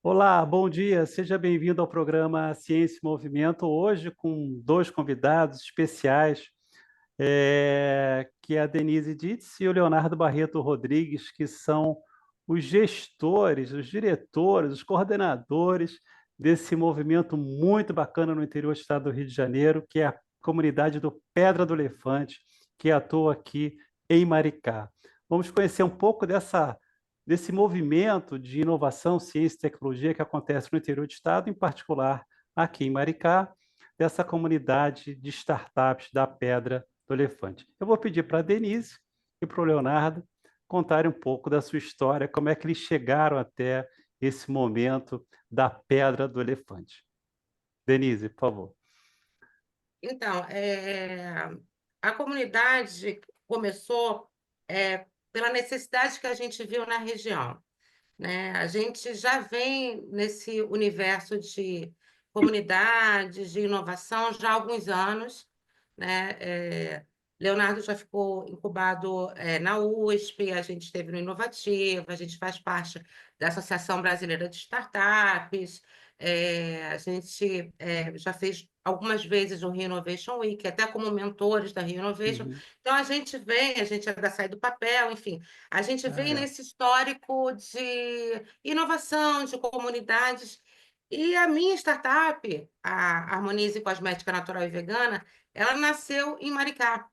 Olá, bom dia, seja bem-vindo ao programa Ciência e Movimento, hoje com dois convidados especiais, que é a Denise Ditz e o Leonardo Barreto Rodrigues, que são os gestores, os diretores, os coordenadores desse movimento muito bacana no interior do estado do Rio de Janeiro, que é a comunidade do Pedra do Elefante, que atua aqui em Maricá. Vamos conhecer um pouco desse movimento de inovação, ciência e tecnologia que acontece no interior do estado, em particular aqui em Maricá, dessa comunidade de startups da Pedra do Elefante. Eu vou pedir para a Denise e para o Leonardo contarem um pouco da sua história, como é que eles chegaram até esse momento da Pedra do Elefante. Denise, por favor. Então, a comunidade começou pela necessidade que a gente viu na região, né? A gente já vem nesse universo de comunidades, de inovação já há alguns anos, né? Leonardo já ficou incubado na USP, a gente esteve no Inovativa, a gente faz parte da Associação Brasileira de Startups, a gente já fez algumas vezes o Rio Innovation Week, até como mentores da Rio Innovation. Uhum. Então, a gente é da Sair do Papel, enfim, a gente Ah, vem legal. nesse histórico de inovação, de comunidades. E a minha startup, a Harmonize Cosmética Natural e Vegana, ela nasceu em Maricá.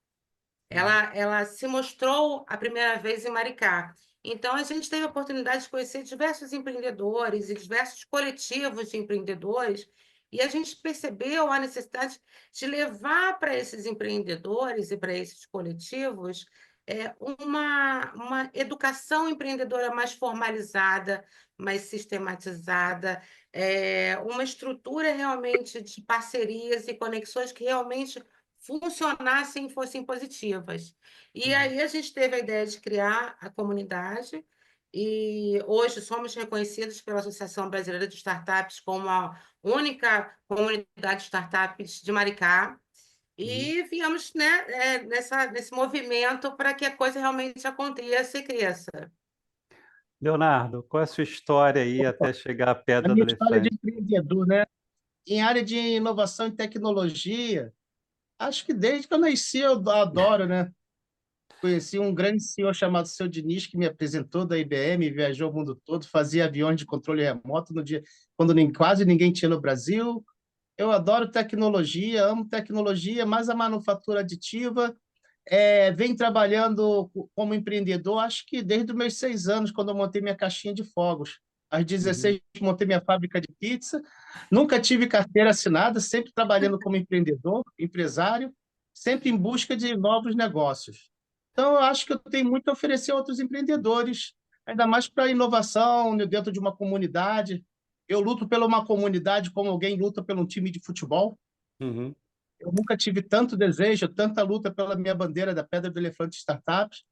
Uhum. Ela se mostrou a primeira vez em Maricá. Então, a gente teve a oportunidade de conhecer diversos empreendedores e diversos coletivos de empreendedores, e a gente percebeu a necessidade de levar para esses empreendedores e para esses coletivos uma educação empreendedora mais formalizada, mais sistematizada, uma estrutura realmente de parcerias e conexões que realmente funcionassem e fossem positivas. E Uhum. aí a gente teve a ideia de criar a comunidade, e hoje somos reconhecidos pela Associação Brasileira de Startups como a única comunidade de startups de Maricá, Uhum. e viemos, né, nesse movimento para que a coisa realmente aconteça e cresça. Leonardo, qual é a sua história aí até chegar à A Pedra do minha história de Elefante? empreendedor, né? Em área de inovação e tecnologia, acho que desde que eu nasci eu adoro, né? Conheci um grande senhor chamado Seu Diniz, que me apresentou da IBM, viajou o mundo todo, fazia aviões de controle remoto no dia quando quase ninguém tinha no Brasil. Eu adoro tecnologia, amo tecnologia, mas a manufatura aditiva venho trabalhando como empreendedor, acho que desde os meus 6 anos, quando eu montei minha caixinha de fogos. Aos Uhum. 16, montei minha fábrica de pizza. Nunca tive carteira assinada, sempre trabalhando como empreendedor, empresário, sempre em busca de novos negócios. Então, eu acho que eu tenho muito a oferecer a outros empreendedores, ainda mais para a inovação dentro de uma comunidade. Eu luto pela uma comunidade como alguém luta pelo um time de futebol. Uhum. Eu nunca tive tanto desejo, tanta luta pela minha bandeira da Pedra do Elefante Startups,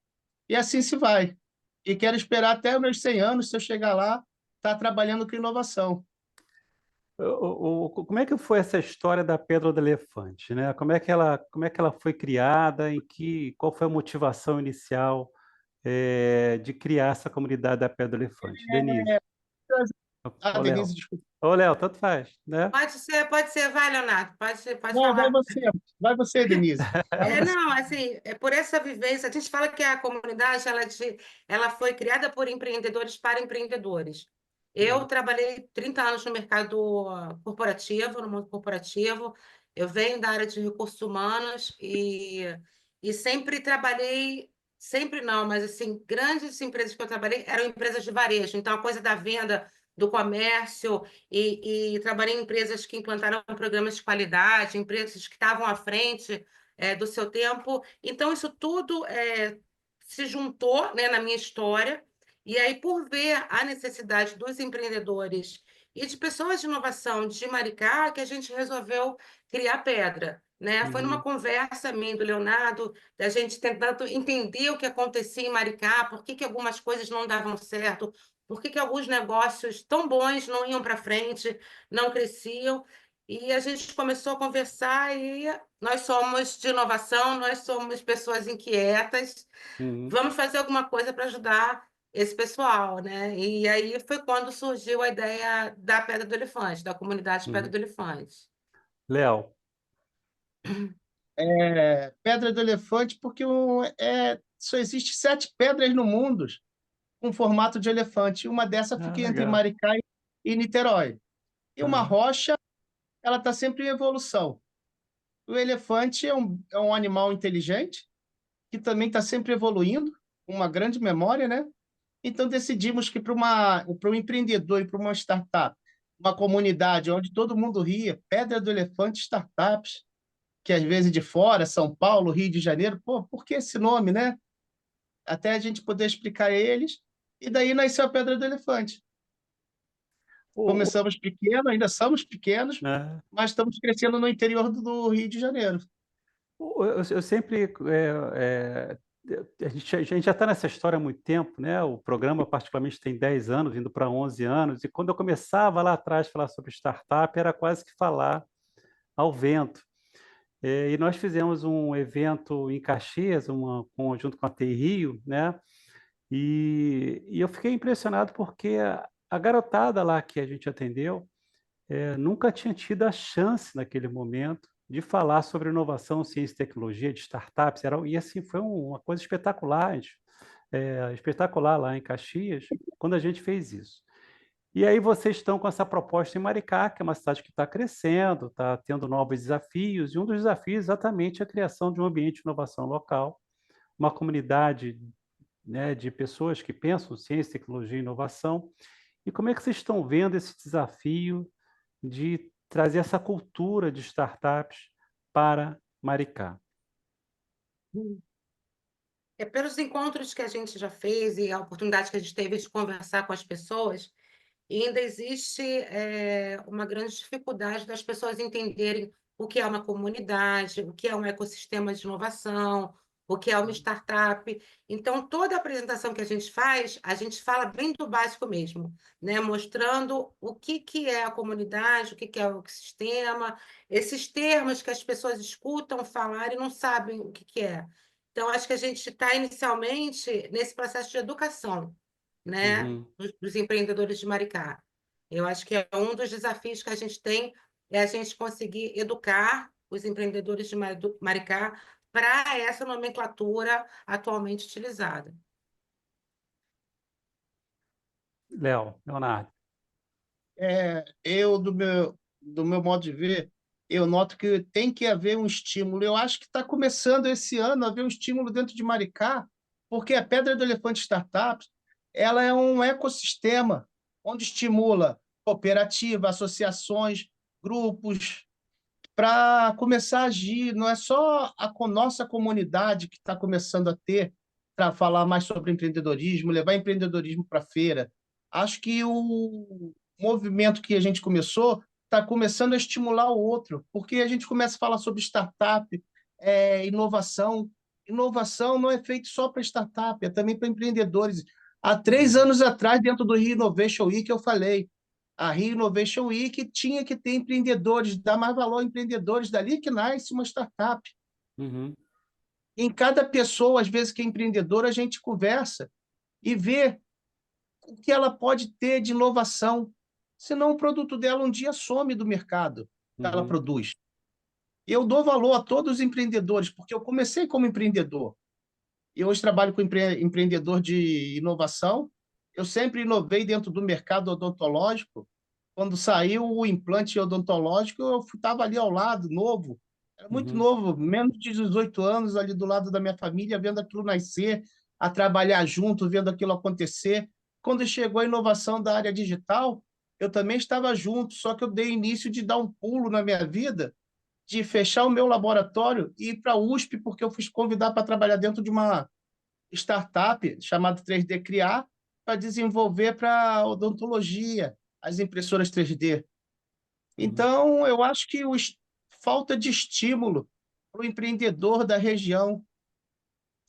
e assim se vai. E quero esperar até os meus 100 anos, se eu chegar lá, estar trabalhando com inovação. Como é que foi essa história da Pedra do Elefante, né? Como é que ela foi criada, qual foi a motivação inicial, de criar essa comunidade da Pedra do Elefante? Denise. Ah, Ô, Léo. Denise, desculpa. Ô, Léo, tanto faz, né? Pode ser, vai, Leonardo, pode Não, falar. vai você, Denise. Vai você. Não, assim, por essa vivência, a gente fala que a comunidade ela foi criada por empreendedores para empreendedores. Eu Uhum. trabalhei 30 anos no mercado corporativo, no mundo corporativo. Eu venho da área de recursos humanos e sempre trabalhei, sempre não, mas assim, grandes empresas que eu trabalhei eram empresas de varejo. Então, a coisa da venda, do comércio, e trabalhei em empresas que implantaram programas de qualidade, empresas que estavam à frente do seu tempo. Então, isso tudo se juntou, né, na minha história, e aí, por ver a necessidade dos empreendedores e de pessoas de inovação de Maricá, que a gente resolveu criar Pedra. Né? Foi numa Uhum. conversa minha e do Leonardo, da gente tentando entender o que acontecia em Maricá, por que algumas coisas não davam certo, por que alguns negócios tão bons não iam para frente, não cresciam. E a gente começou a conversar e nós somos de inovação, nós somos pessoas inquietas, Uhum. vamos fazer alguma coisa para ajudar esse pessoal, né? E aí foi quando surgiu a ideia da Pedra do Elefante, da comunidade Pedra Uhum. do Elefante. Léo, Pedra do Elefante, porque só existe 7 pedras no mundo com formato de elefante. E uma dessa fica entre legal. Maricá e Niterói. E uma Aham. rocha, ela está sempre em evolução. O elefante é um animal inteligente, que também está sempre evoluindo, com uma grande memória, né? Então decidimos que para um empreendedor e para uma startup, uma comunidade onde todo mundo ria, Pedra do Elefante Startups, que às vezes de fora, São Paulo, Rio de Janeiro, pô, por que esse nome, né? Até a gente poder explicar a eles, e daí nasceu a Pedra do Elefante. O, o- Começamos pequeno, ainda somos pequenos, né? mas estamos crescendo no interior do Rio de Janeiro. Eu sempre. A gente já está nessa história há muito tempo, né? O programa, particularmente, tem 10 anos, indo para 11 anos, e quando eu começava lá atrás a falar sobre startup, era quase que falar ao vento. E nós fizemos um evento em Caxias, junto com a TI Rio, né? E eu fiquei impressionado porque a garotada lá que a gente atendeu nunca tinha tido a chance naquele momento de falar sobre inovação, ciência e tecnologia, de startups. E assim, foi uma coisa espetacular, espetacular lá em Caxias, quando a gente fez isso. E aí vocês estão com essa proposta em Maricá, que é uma cidade que está crescendo, está tendo novos desafios, e um dos desafios é exatamente a criação de um ambiente de inovação local, uma comunidade, né, de pessoas que pensam ciência, tecnologia e inovação. E como é que vocês estão vendo esse desafio de trazer essa cultura de startups para Maricá? Pelos encontros que a gente já fez e a oportunidade que a gente teve de conversar com as pessoas, e ainda existe uma grande dificuldade das pessoas entenderem o que é uma comunidade, o que é um ecossistema de inovação, o que é uma startup. Então, toda a apresentação que a gente faz, a gente fala bem do básico mesmo, né? Mostrando o que é a comunidade, o que é o ecossistema, esses termos que as pessoas escutam falar e não sabem o que é. Então, acho que a gente está inicialmente nesse processo de educação, né, Uhum. dos empreendedores de Maricá. Eu acho que é um dos desafios que a gente tem é a gente conseguir educar os empreendedores de Maricá para essa nomenclatura atualmente utilizada. Leonardo. Do meu modo de ver, eu noto que tem que haver um estímulo. Eu acho que está começando esse ano a haver um estímulo dentro de Maricá, porque a Pedra do Elefante Startups, ela é um ecossistema onde estimula cooperativa, associações, grupos, para começar a agir. Não é só nossa comunidade que está começando a ter para falar mais sobre empreendedorismo, levar empreendedorismo para a feira. Acho que o movimento que a gente começou está começando a estimular o outro, porque a gente começa a falar sobre startup, inovação. Inovação não é feito só para startup, é também para empreendedores. Há 3 anos atrás, dentro do Rio Innovation Week, eu falei, a Rio Innovation Week tinha que ter empreendedores, dar mais valor a empreendedores, dali que nasce uma startup. Uhum. Em cada pessoa, às vezes, que é empreendedora, a gente conversa e vê o que ela pode ter de inovação, senão o produto dela um dia some do mercado que ela Uhum. produz. Eu dou valor a todos os empreendedores, porque eu comecei como empreendedor. E hoje trabalho com empreendedor de inovação. Eu sempre inovei dentro do mercado odontológico. Quando saiu o implante odontológico, eu estava ali ao lado, novo. Era muito Uhum. novo, menos de 18 anos, ali do lado da minha família, vendo aquilo nascer, a trabalhar junto, vendo aquilo acontecer. Quando chegou a inovação da área digital, eu também estava junto, só que eu dei início de dar um pulo na minha vida, de fechar o meu laboratório e ir para a USP, porque eu fui convidado para trabalhar dentro de uma startup chamada 3D Criar, para desenvolver para odontologia as impressoras 3D. Uhum. Então, eu acho que falta de estímulo para o empreendedor da região,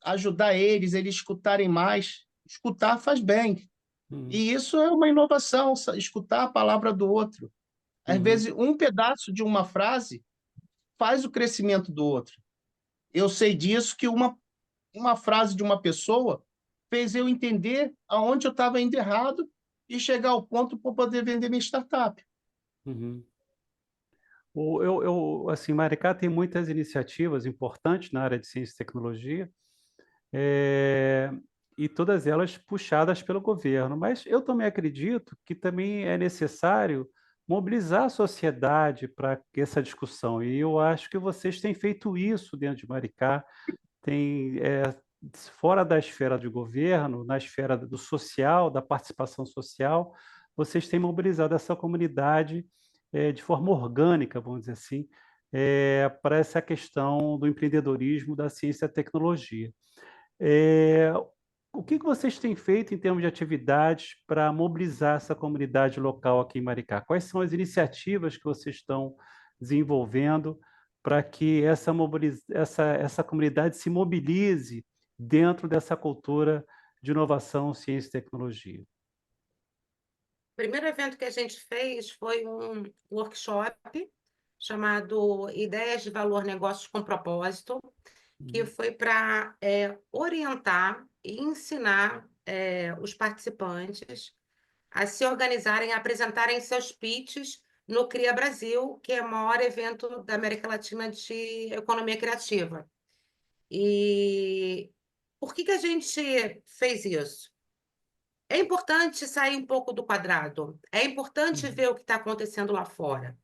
ajudar eles escutarem mais. Escutar faz bem. Uhum. E isso é uma inovação, escutar a palavra do outro. Às Uhum. vezes, um pedaço de uma frase faz o crescimento do outro. Eu sei disso, que uma frase de uma pessoa fez eu entender aonde eu estava indo errado e chegar ao ponto para poder vender minha startup. Uhum. Assim, Maricá tem muitas iniciativas importantes na área de ciência e tecnologia, é, e todas elas puxadas pelo governo. Mas eu também acredito que também é necessário mobilizar a sociedade para essa discussão. E eu acho que vocês têm feito isso dentro de Maricá, tem, fora da esfera de governo, na esfera do social, da participação social, vocês têm mobilizado essa comunidade de forma orgânica, vamos dizer assim, para essa questão do empreendedorismo, da ciência e tecnologia. É, o que vocês têm feito em termos de atividades para mobilizar essa comunidade local aqui em Maricá? Quais são as iniciativas que vocês estão desenvolvendo para que essa comunidade se mobilize dentro dessa cultura de inovação, ciência e tecnologia? O primeiro evento que a gente fez foi um workshop chamado Ideias de Valor Negócios com Propósito, que foi para orientar e ensinar os participantes a se organizarem, a apresentarem seus pitches no Cria Brasil, que é o maior evento da América Latina de economia criativa. E por que a gente fez isso? É importante sair um pouco do quadrado, é importante ver o que está acontecendo lá fora.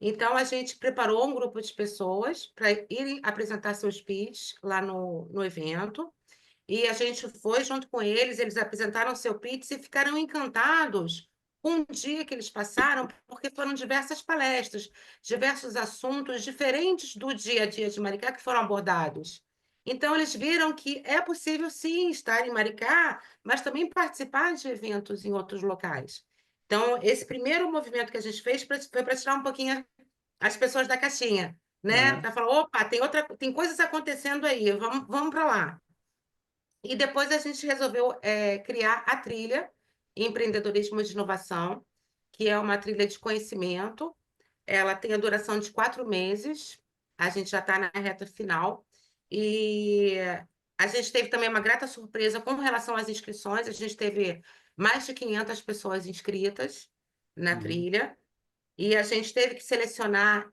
Então, a gente preparou um grupo de pessoas para irem apresentar seus pitches lá no evento, e a gente foi junto com eles, eles apresentaram seu pitch e ficaram encantados com o dia que eles passaram, porque foram diversas palestras, diversos assuntos diferentes do dia a dia de Maricá que foram abordados. Então, eles viram que é possível, sim, estar em Maricá, mas também participar de eventos em outros locais. Então, esse primeiro movimento que a gente fez foi para tirar um pouquinho as pessoas da caixinha, né? Para falar, opa, tem coisas acontecendo aí, vamos para lá. E depois a gente resolveu criar a trilha Empreendedorismo de Inovação, que é uma trilha de conhecimento. Ela tem a duração de 4 meses, a gente já está na reta final. E a gente teve também uma grata surpresa com relação às inscrições. A gente teve mais de 500 pessoas inscritas na trilha. E a gente teve que selecionar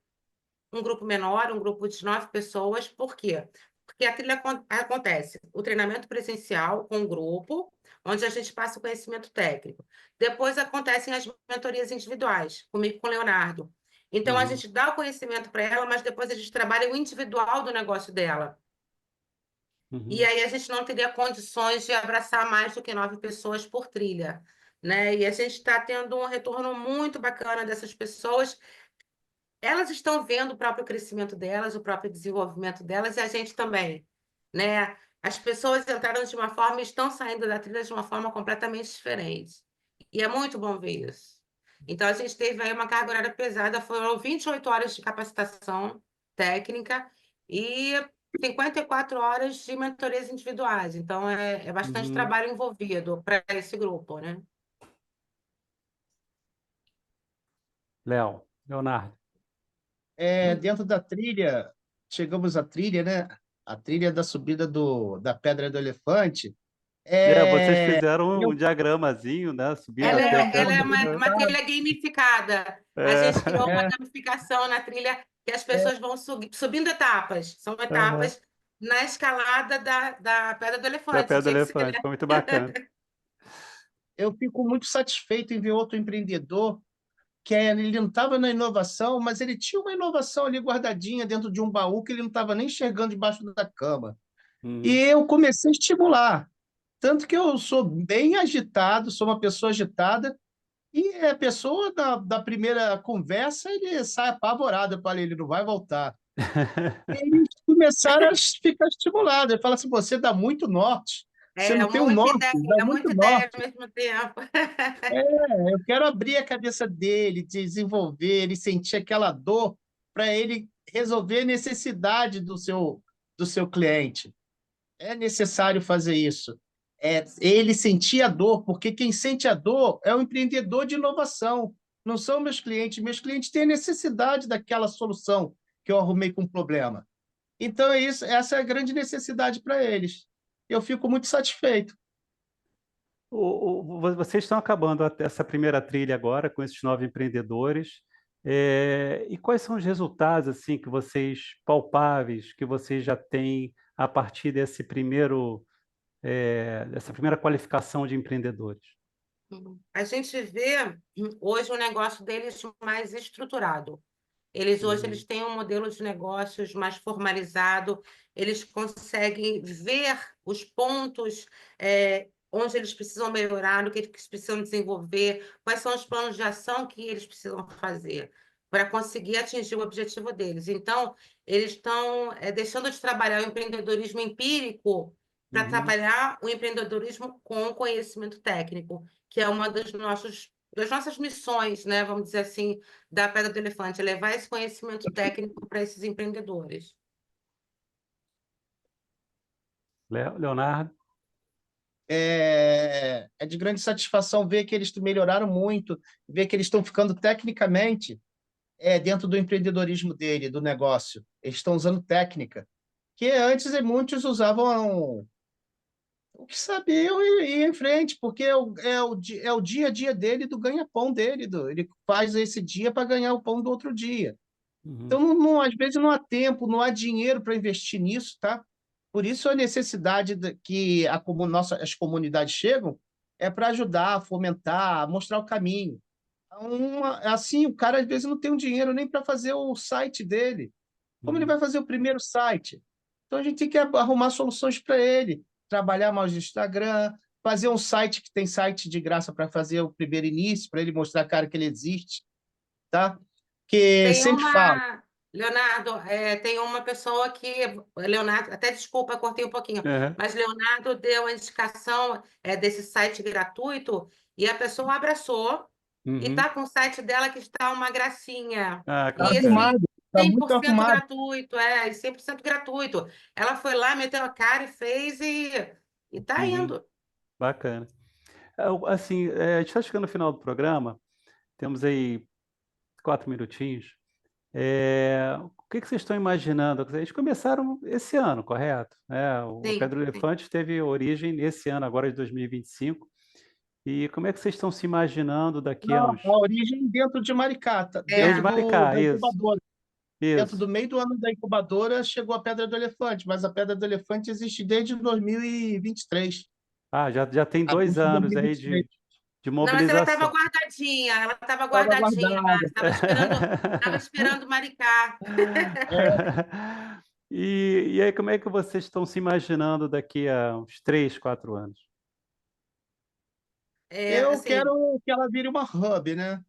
um grupo menor, um grupo de 9 pessoas. Por quê? Porque a trilha acontece o treinamento presencial com o grupo, onde a gente passa o conhecimento técnico. Depois acontecem as mentorias individuais, comigo e com o Leonardo. Então, a gente dá o conhecimento para ela, mas depois a gente trabalha o individual do negócio dela. E aí a gente não teria condições de abraçar mais do que 9 pessoas por trilha, né? E a gente está tendo um retorno muito bacana dessas pessoas. Elas estão vendo o próprio crescimento delas, o próprio desenvolvimento delas, e a gente também, né? As pessoas entraram de uma forma e estão saindo da trilha de uma forma completamente diferente. E é muito bom ver isso. Então, a gente teve aí uma carga horária pesada, foram 28 horas de capacitação técnica e 54 horas de mentorias individuais. Então, é bastante trabalho envolvido para esse grupo, né? Leonardo. Dentro da trilha, chegamos à trilha, né? A trilha da subida da Pedra do Elefante. Vocês fizeram um Eu diagramazinho, né? Subindo Ela até a é, ela pedra é do uma elefante. trilha gamificada. A É. gente criou uma gamificação na trilha que as pessoas vão subindo etapas. São Aham. etapas na escalada da Pedra do Da Elefante. Você pedra do tinha que ser, elefante, né? foi muito bacana. eu fico muito satisfeito em ver outro empreendedor ele não estava na inovação, mas ele tinha uma inovação ali guardadinha dentro de um baú que ele não estava nem enxergando debaixo da cama. E Uhum. eu comecei a estimular. Tanto que eu sou bem agitado, sou uma pessoa agitada, e a pessoa, da primeira conversa, ele sai apavorado. Eu falei, ele não vai voltar. E eles começaram a ficar estimulados. Ele fala assim, você dá muito norte, você não tem um norte, dá É muito muita ideia ao norte. mesmo tempo. Eu quero abrir a cabeça dele, desenvolver, ele sentir aquela dor para ele resolver a necessidade do seu cliente. É necessário fazer isso. Ele sentir a dor, porque quem sente a dor é o empreendedor de inovação, não são meus clientes. Meus clientes têm a necessidade daquela solução que eu arrumei com um problema. Então, essa é a grande necessidade para eles. Eu fico muito satisfeito. Vocês estão acabando essa primeira trilha agora com esses 9 empreendedores. E quais são os resultados assim que vocês palpáveis que vocês já têm a partir dessa primeira qualificação de empreendedores? A gente vê hoje o negócio deles mais estruturado. Eles hoje eles têm um modelo de negócios mais formalizado, eles conseguem ver os pontos onde eles precisam melhorar, no que eles precisam desenvolver, quais são os planos de ação que eles precisam fazer para conseguir atingir o objetivo deles. Então, eles estão deixando de trabalhar o empreendedorismo empírico para Uhum. trabalhar o empreendedorismo com conhecimento técnico, que é uma das nossas missões, né, vamos dizer assim, da Pedra do Elefante, é levar esse conhecimento técnico para esses empreendedores. Leonardo? É de grande satisfação ver que eles melhoraram muito, ver que eles estão ficando tecnicamente dentro do empreendedorismo dele, do negócio. Eles estão usando técnica, que antes muitos usavam o que sabiam e ir em frente, porque é o dia a dia dele, do ganha-pão dele. Ele faz esse dia para ganhar o pão do outro dia. Então, Uhum. às vezes, não há tempo, não há dinheiro para investir nisso, tá? Por isso, a necessidade que as comunidades chegam é para ajudar, fomentar, mostrar o caminho. Então, assim, o cara, às vezes, não tem um dinheiro nem para fazer o site dele. Como ele Uhum. vai fazer o primeiro site? Então, a gente tem que arrumar soluções para ele, trabalhar mais no Instagram, fazer um site que tem site de graça para fazer o primeiro início, para ele mostrar a cara que ele existe, tá? Que Tem sempre falo. uma, Leonardo, tem uma pessoa que, Leonardo, até desculpa, cortei um pouquinho, Uhum. mas Leonardo deu a indicação desse site gratuito e a pessoa abraçou e Uhum. está com o site dela que está uma gracinha. Ah, que Tá E assim, bacana. arrumado, tá muito 100% arrumado. gratuito, e 100% gratuito. Ela foi lá, meteu a cara e fez e está Uhum. indo. Bacana. Assim, a gente está chegando no final do programa, temos aí 4 minutinhos. O que vocês estão imaginando? Eles começaram esse ano, correto? O Sim, Pedro sim. Elefante teve origem nesse ano, agora de 2025. E como é que vocês estão se imaginando daqui a Não, uns... a origem dentro de Maricá, Desde dentro Maricá, da isso, incubadora. Dentro isso. do meio do ano da incubadora chegou a Pedra do Elefante, mas a Pedra do Elefante existe desde 2023. Ah, já tem 2 Agosto de anos aí 2023. de Não, mas ela estava mobilização. guardadinha, Estava Márcia, guardada. estava esperando Maricá. E aí, como é que vocês estão se imaginando daqui a uns 3, 4 anos? Eu Assim, quero que ela vire uma hub, né?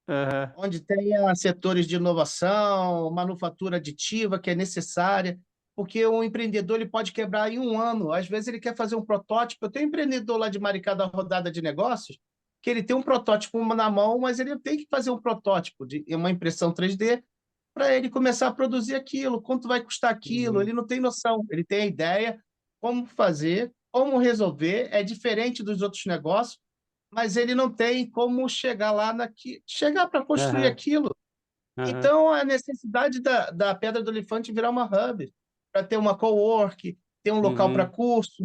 Aham. Onde tenha setores de inovação, manufatura aditiva que é necessária, porque o empreendedor ele pode quebrar em um ano. Às vezes ele quer fazer um protótipo. Eu tenho um empreendedor lá de Maricá da Rodada de Negócios, que ele tem um protótipo na mão, mas ele tem que fazer um protótipo de uma impressão 3D para ele começar a produzir aquilo. Quanto vai custar aquilo? Uhum. Ele não tem noção. Ele tem a ideia, como fazer, como resolver. É diferente dos outros negócios, mas ele não tem como chegar lá chegar para construir Aham. aquilo. Aham. Então, a necessidade da Pedra do Elefante virar uma hub, para ter uma cowork, ter um local para Uhum. curso,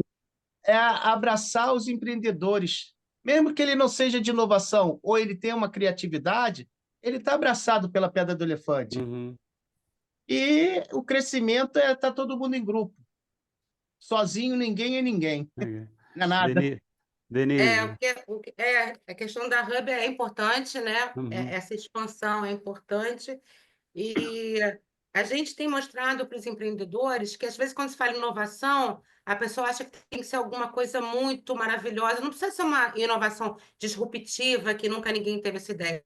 abraçar os empreendedores. Mesmo que ele não seja de inovação ou ele tenha uma criatividade, ele está abraçado pela Pedra do Elefante. Uhum. E o crescimento tá todo mundo em grupo. Sozinho ninguém é ninguém. Ok. Não é nada. Deni- Denise. a questão da Hub é importante, né? Uhum. Essa expansão é importante. E a gente tem mostrado para os empreendedores que, às vezes, quando se fala em inovação, a pessoa acha que tem que ser alguma coisa muito maravilhosa. Não precisa ser uma inovação disruptiva, que nunca ninguém teve essa ideia.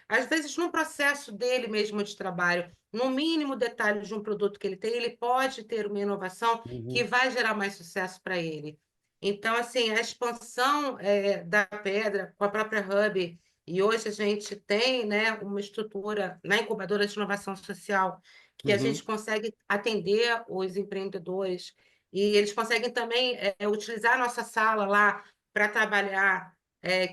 Às vezes, no processo dele mesmo de trabalho, no mínimo detalhe de um produto que ele tem, ele pode ter uma inovação que Uhum. vai gerar mais sucesso para ele. Então, assim, a expansão da Pedra com a própria Hub, e hoje a gente tem, né, uma estrutura na incubadora de inovação social que a Uhum. gente consegue atender os empreendedores e eles conseguem também utilizar a nossa sala lá para trabalhar,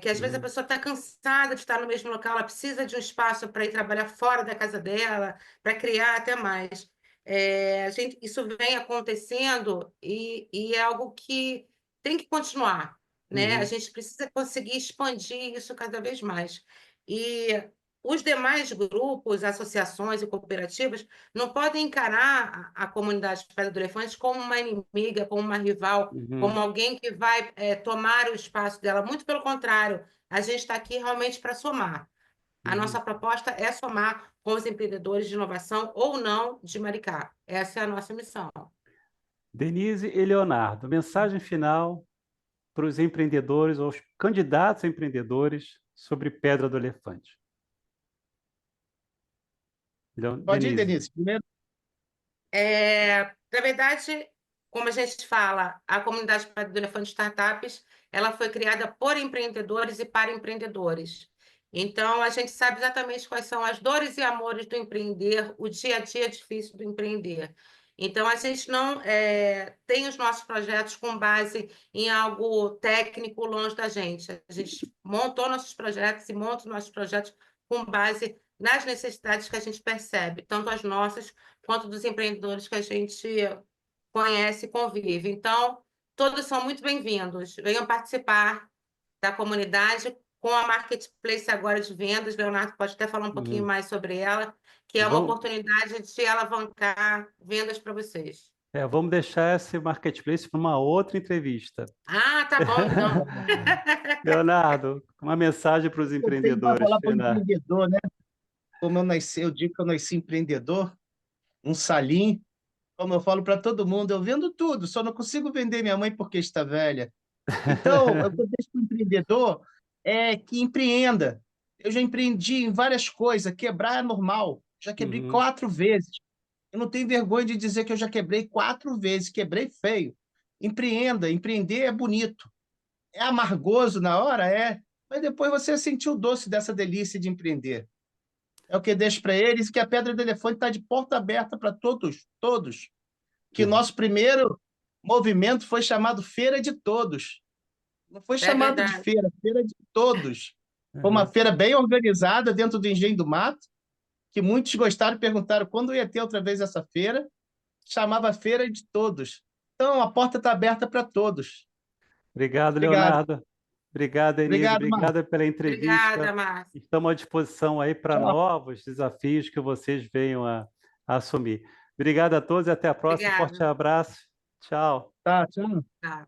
que às vezes a Uhum. pessoa está cansada de estar no mesmo local, ela precisa de um espaço para ir trabalhar fora da casa dela, para criar até mais. Isso vem acontecendo e é algo que tem que continuar. né? A Uhum. gente precisa conseguir expandir isso cada vez mais. E os demais grupos, associações e cooperativas não podem encarar a comunidade Pedra do Elefante como uma inimiga, como uma rival, como Uhum. alguém que vai tomar o espaço dela. Muito pelo contrário, a gente está aqui realmente para somar. A Uhum. nossa proposta é somar com os empreendedores de inovação ou não de Maricá. Essa é a nossa missão. Denise e Leonardo, mensagem final para os empreendedores ou os candidatos a empreendedores sobre Pedra do Elefante. Pode ir, Denise. Denise. Primeiro, Na verdade, como a gente fala, a comunidade Pedra do Elefante Startups, ela foi criada por empreendedores e para empreendedores. Então, a gente sabe exatamente quais são as dores e amores do empreender, o dia a dia difícil do empreender. Então, a gente não tem os nossos projetos com base em algo técnico longe da gente. A gente montou nossos projetos e monta os nossos projetos com base nas necessidades que a gente percebe, tanto as nossas quanto dos empreendedores que a gente conhece e convive. Então, todos são muito bem-vindos. Venham participar da comunidade com a Marketplace agora de vendas. Leonardo pode até falar um pouquinho Uhum. mais sobre ela, que é uma oportunidade de alavancar vendas para vocês. Vamos deixar esse marketplace para uma outra entrevista. Ah, tá bom, então. Leonardo, uma mensagem para os eu tenho para empreendedores, falar para o Leonardo. empreendedor, né? Como eu nasci, eu digo que eu nasci empreendedor, um salim. Como eu falo para todo mundo, eu vendo tudo, só não consigo vender minha mãe porque está velha. Então, o que eu deixo para o empreendedor é que empreenda. Eu já empreendi em várias coisas, quebrar é normal. Já quebrei Uhum. 4 vezes. Eu não tenho vergonha de dizer que eu já quebrei 4 vezes, quebrei feio. Empreenda, empreender é bonito. É amargoso na hora, é, mas depois você sentiu o doce dessa delícia de empreender. É o que eu deixo para eles, que a Pedra do Elefante está de porta aberta para todos, todos. Que o nosso primeiro movimento foi chamado Feira de Todos. Não foi É chamado de verdade. feira, feira de todos. Foi uma Uhum. feira bem organizada dentro do Engenho do Mato, que muitos gostaram e perguntaram quando ia ter outra vez essa feira. Chamava Feira de Todos. Então, a porta está aberta para todos. Obrigado, Obrigado. Leonardo. Obrigado, Denise. Obrigado, Marcos. Obrigado pela entrevista. Obrigada, Márcia. Estamos à disposição aí para Tchau. novos desafios que vocês venham a assumir. Obrigado a todos e até a próxima. Forte Obrigada. abraço. Tchau. Tá, tchau. Tá.